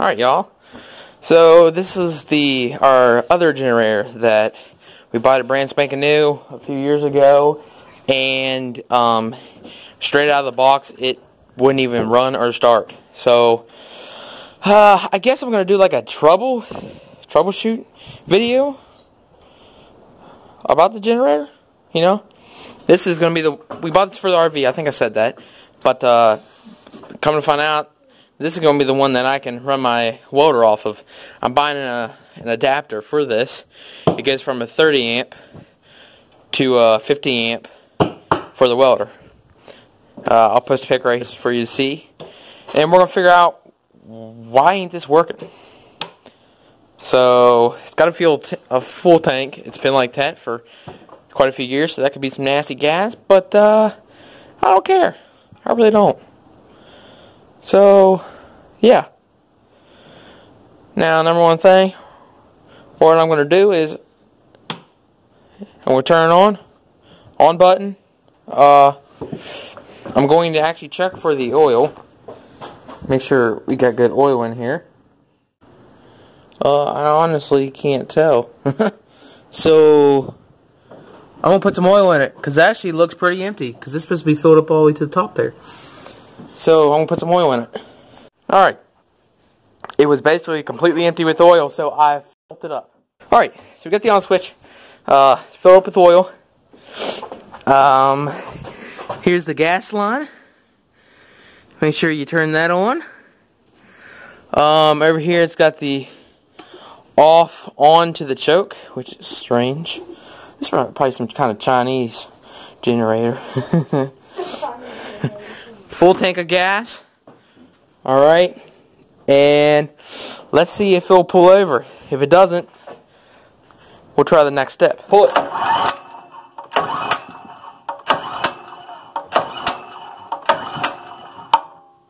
Alright, y'all. So this is our other generator that we bought it brand spanking new a few years ago, and straight out of the box it wouldn't even run or start. So I guess I'm gonna do like a troubleshoot video about the generator. You know, this is gonna be we bought this for the RV. I think I said that, but coming to find out, this is going to be the one that I can run my welder off of. I'm buying an adapter for this. It goes from a 30 amp to a 50 amp for the welder. I'll post a pic right here for you to see. And we're going to figure out why ain't this working. So it's got a full tank. It's been like that for quite a few years, so that could be some nasty gas. But I don't care. I really don't. So, yeah. Now, number one thing, what I'm going to do is, I'm going to turn on button. I'm going to actually check for the oil. Make sure we got good oil in here. I honestly can't tell. So, I'm going to put some oil in it, because it actually looks pretty empty, because it's supposed to be filled up all the way to the top there. So I'm going to put some oil in it. Alright. It was basically completely empty with oil, so I filled it up. Alright, so we got the on switch. Fill up with oil. Here's the gas line. Make sure you turn that on. Over here it's got the on to the choke, which is strange. This is probably some kind of Chinese generator. Full tank of gas. Alright. And let's see if it'll pull over. If it doesn't, we'll try the next step. Pull it.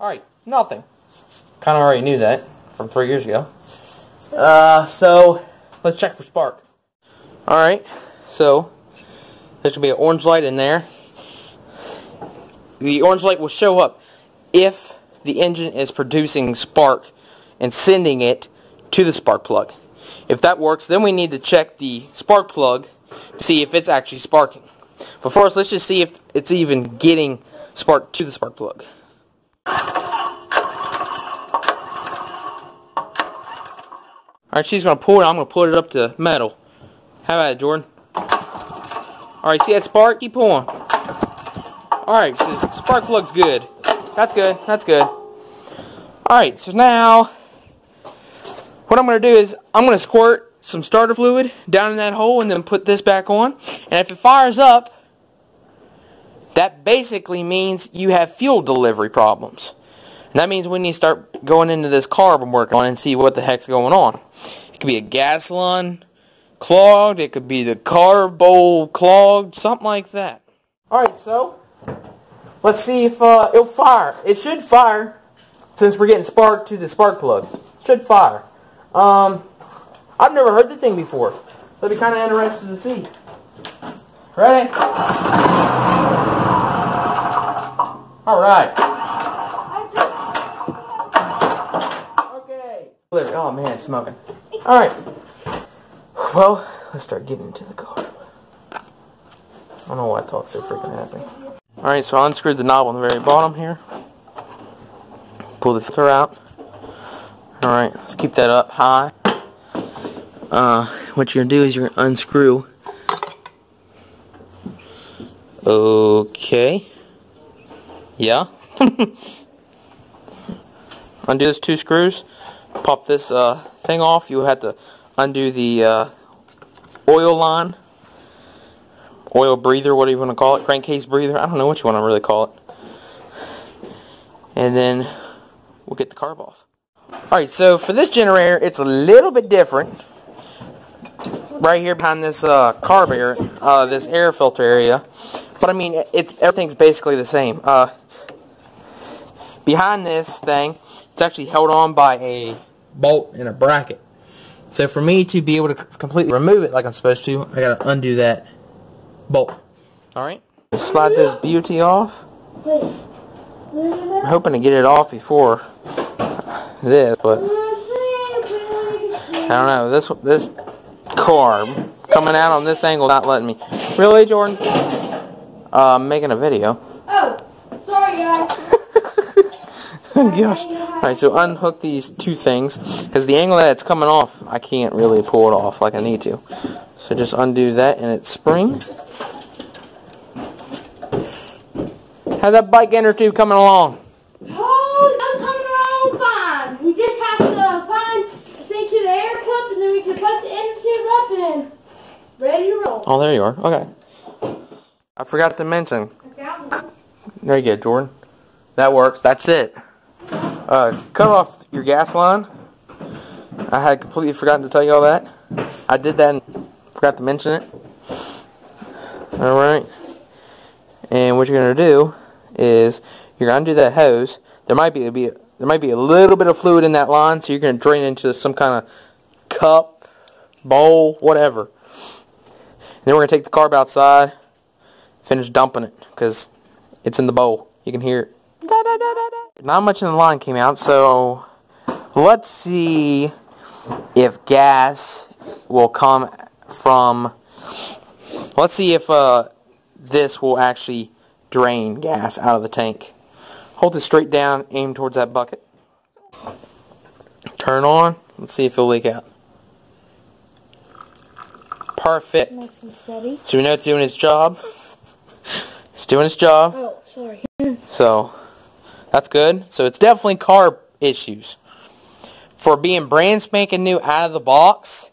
Alright, nothing. Kinda already knew that from 3 years ago. So let's check for spark. Alright, so there should be an orange light in there. The orange light will show up if the engine is producing spark and sending it to the spark plug. If that works, then we need to check the spark plug to see if it's actually sparking. But first, let's just see if it's even getting spark to the spark plug. Alright, she's going to pull it. I'm going to put it up to metal. How about it, Jordan? Alright, see that spark? Keep pulling. Alright, so the spark plug's good. That's good. That's good. Alright, so now what I'm going to do is I'm going to squirt some starter fluid down in that hole and then put this back on. And if it fires up, that basically means you have fuel delivery problems. And that means we need to start going into this carb I'm working on and see what the heck's going on. It could be a gas line clogged. It could be the carb bowl clogged. Something like that. Alright, so let's see if it'll fire. It should fire since we're getting spark to the spark plug. It should fire. I've never heard the thing before. It'll be kind of interested to see. Ready? Alright. Okay. Oh man, it's smoking. Alright. Well, let's start getting into the car. I don't know why I talk so freaking happy. Alright, so I unscrewed the knob on the very bottom here. Pull the filter out. Alright, let's keep that up high. What you're going to do is you're going to unscrew. Okay. Yeah. Undo those two screws. Pop this thing off. You'll have to undo the oil line. Oil breather, what do you want to call it? Crankcase breather? I don't know what you want to really call it. And then we'll get the carb off. Alright, so for this generator, it's a little bit different. Right here behind this carb area, this air filter area. But I mean, everything's basically the same. Behind this thing, it's actually held on by a bolt and a bracket. So for me to be able to completely remove it like I'm supposed to, I gotta undo that bolt. Alright, slide this beauty off. I'm hoping to get it off before this, but I don't know. This carb coming out on this angle not letting me. Really, Jordan? I'm making a video. Oh, sorry guys. Gosh. Alright, so unhook these two things, because the angle that it's coming off, I can't really pull it off like I need to. So just undo that and its spring. How's that bike inner tube coming along? Oh, it's coming along fine. We just have to find the thing to the air cup, and then we can put the inner tube up and ready to roll. Oh, there you are. Okay. I forgot to mention. There you go, Jordan. That works. That's it. Cut off your gas line. I had completely forgotten to tell you all that. I did that and forgot to mention it. Alright. And what you're going to do is you're going to undo that hose. There might be a little bit of fluid in that line, so you're going to drain it into some kind of cup, bowl, whatever. And then we're going to take the carb outside, finish dumping it, because it's in the bowl. You can hear it. Not much in the line came out, so let's see if gas will come from, let's see if this will actually drain gas out of the tank. Hold it straight down, aim towards that bucket. Turn on, let's see if it'll leak out. Perfect. Nice and steady. So we know it's doing its job. It's doing its job. Oh, sorry. So that's good. So it's definitely carb issues. For being brand spanking new out of the box,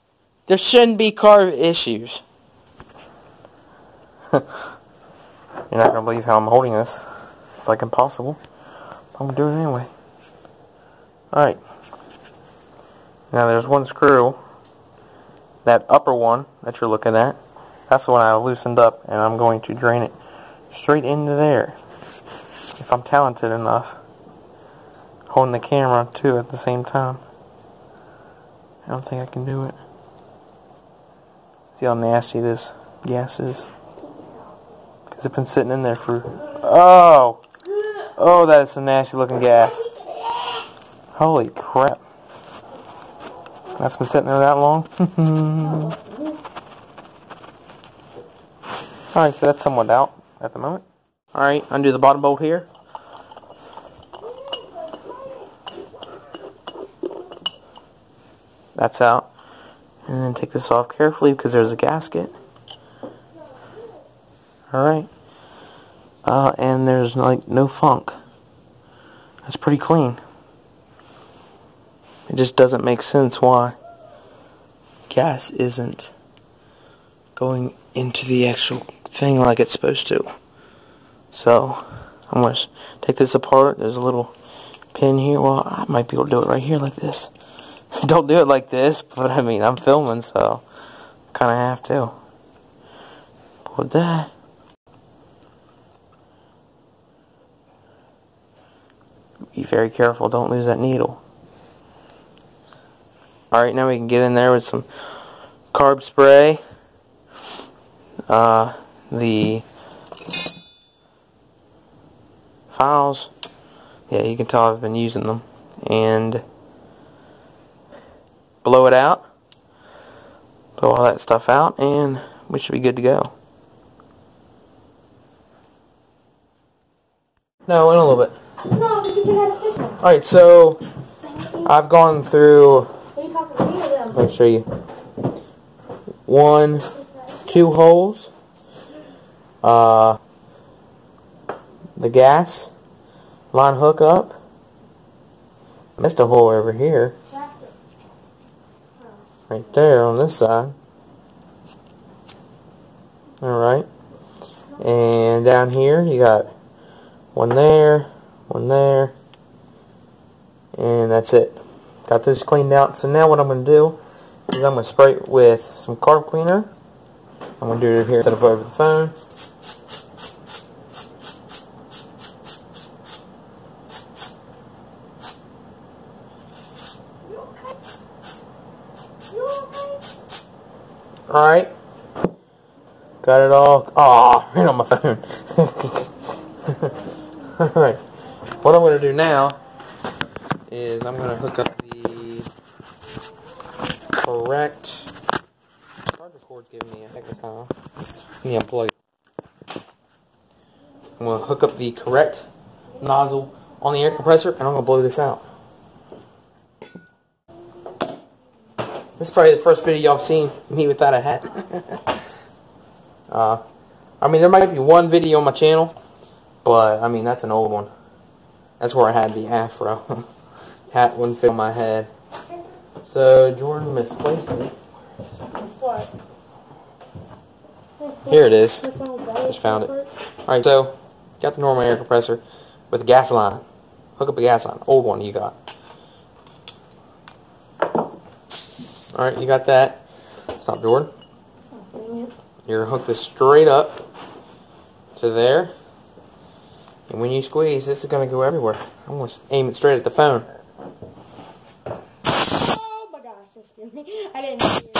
there shouldn't be carb issues. You're not going to believe how I'm holding this. It's like impossible. I'm going to do it anyway. Alright. Now there's one screw. That upper one that you're looking at, that's the one I loosened up, and I'm going to drain it straight into there. If I'm talented enough. Holding the camera too at the same time. I don't think I can do it. See how nasty this gas is? Because it's been sitting in there for... Oh! Oh, that is some nasty looking gas. Holy crap. That's been sitting there that long? Alright, so that's somewhat out at the moment. Alright, undo the bottom bolt here. That's out. And then take this off carefully because there's a gasket. Alright. And there's like no funk. That's pretty clean. It just doesn't make sense why gas isn't going into the actual thing like it's supposed to. So, I'm going to take this apart. There's a little pin here. Well, I might be able to do it right here like this. Don't do it like this, but I mean, I'm filming, so kind of have to. Pull that. Be very careful. Don't lose that needle. Alright, now we can get in there with some carb spray. The files, yeah, you can tell I've been using them, and blow it out, blow all that stuff out, and we should be good to go. No, in a little bit. No, because you gotta fix them. Alright, so I've gone through, Are you talking to me or them? let me show you, 1, 2 holes, the gas line hookup, missed a hole over here, right there on this side, alright, and down here you got one there, and that's it. Got this cleaned out. So now what I'm going to do is I'm going to spray it with some carb cleaner. I'm going to do it here instead of over the phone. Alright. Got it all. Aw, right on my phone. Alright. What I'm going to do now is I'm going to hook up the Yeah, plug. I'm going to hook up the correct nozzle on the air compressor, and I'm going to blow this out. This is probably the first video y'all seen me without a hat. I mean, there might be one video on my channel, but I mean, that's an old one. That's where I had the afro. Hat wouldn't fit on my head. So, Jordan misplaced it. What? Here it is. Just found it. Alright, so, got the normal air compressor with a gas line. Hook up a gas line. Old one you got. Alright, you got that. Stop, Jordan. You're going to hook this straight up to there. And when you squeeze, this is going to go everywhere. I'm going to aim it straight at the phone. Oh my gosh, just scared me. I didn't hear it.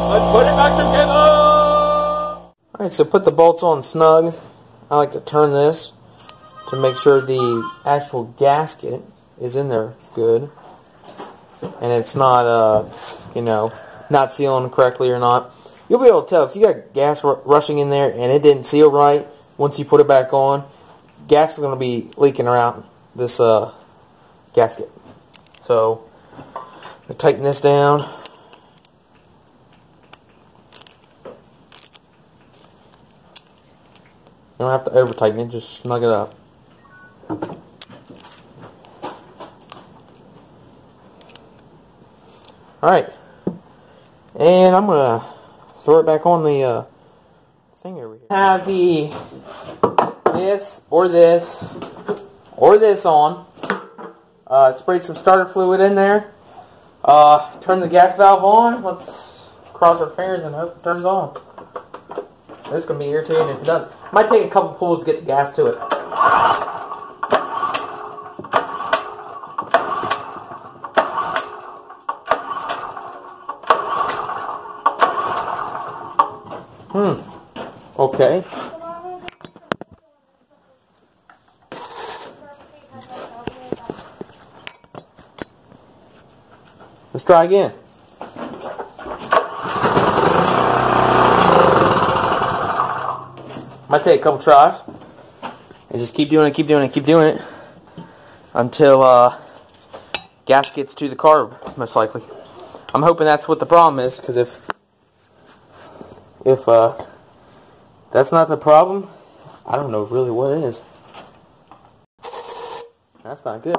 Let's put it back together! Alright, so put the bolts on snug. I like to turn this to make sure the actual gasket is in there good. And it's not, you know, not sealing correctly or not. You'll be able to tell if you got gas rushing in there and it didn't seal right once you put it back on. Gas is going to be leaking around this gasket. So, I tighten this down. You don't have to over tighten it, just snug it up. Alright. And I'm going to throw it back on the thing over here. Have the this or this on. Sprayed some starter fluid in there. Turn the gas valve on. Let's cross our fingers and hope it turns on. This is going to be irritating if it doesn't. Might take a couple pulls to get the gas to it. Okay. Let's try again. Might take a couple tries. And just keep doing it, until gas gets to the carb, most likely. I'm hoping that's what the problem is, because if that's not the problem, I don't know really what it is. That's not good.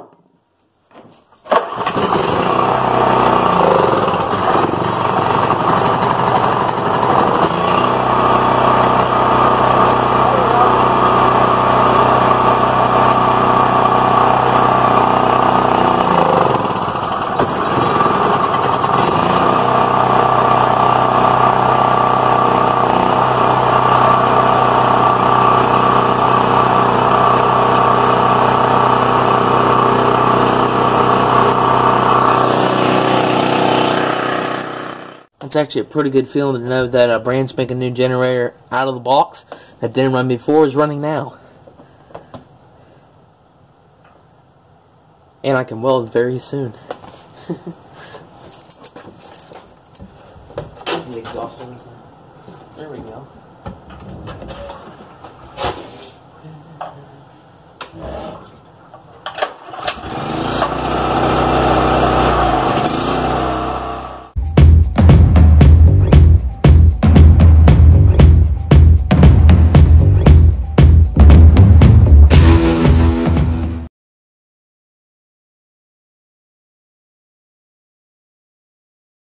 It's actually a pretty good feeling to know that a brand spanking new generator out of the box that didn't run before is running now. And I can weld very soon. The exhaust on. There we go.